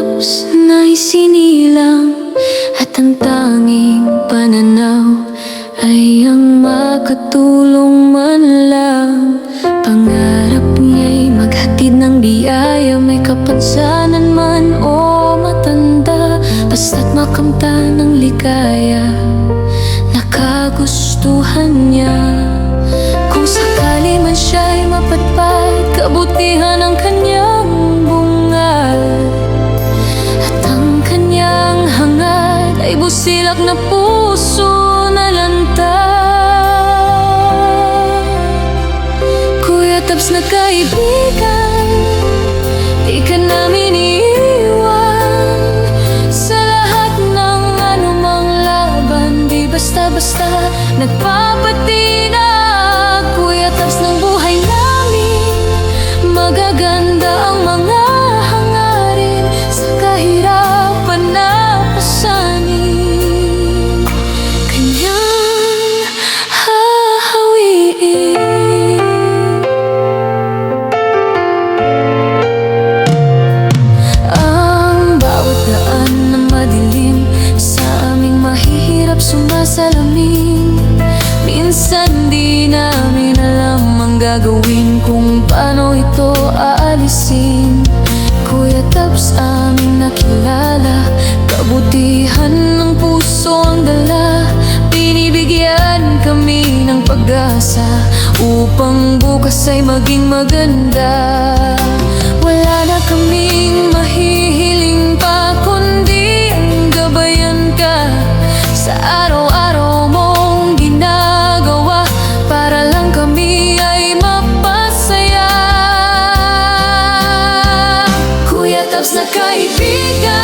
Tabs na isinilang at ang tanging pananaw ay ang makatulong man lang. Pangarap niya'y maghatid ng biyaya, may kapansanan man o matanda, basta't makamtan ng ligaya na kagustuhan niya. Kung sakali man siya'y mapatpad, kabutihan ang kanyang bungad, at ang kanyang hangad ay busilak na puso na lantad. Kuya Tabs na kaibigan, di ka namin iiwan sa lahat ng anumang laban. Di basta-basta nagpapatinag, Kuya Tabs ng buhay namin. Magaganda ang mga hangarin sa kahirapan na pasanin, kanyang hahawiin. Ang bawat daan na madilim sa aming mahihirap sumasalamin. Minsan di namin alam ang gagawin, kung paano ito aalisin. Kuya Tabs aming nakilala, kabutihan ng puso ang dala. Binibigyan kami ng pag-asa upang bukas ay maging maganda. Wala na kaming mahihiling pa, kundi ang gabayan ka sa araw-araw mong ginagawa, para lang kami ay mapasaya. Kuya Tabs na kaibigan,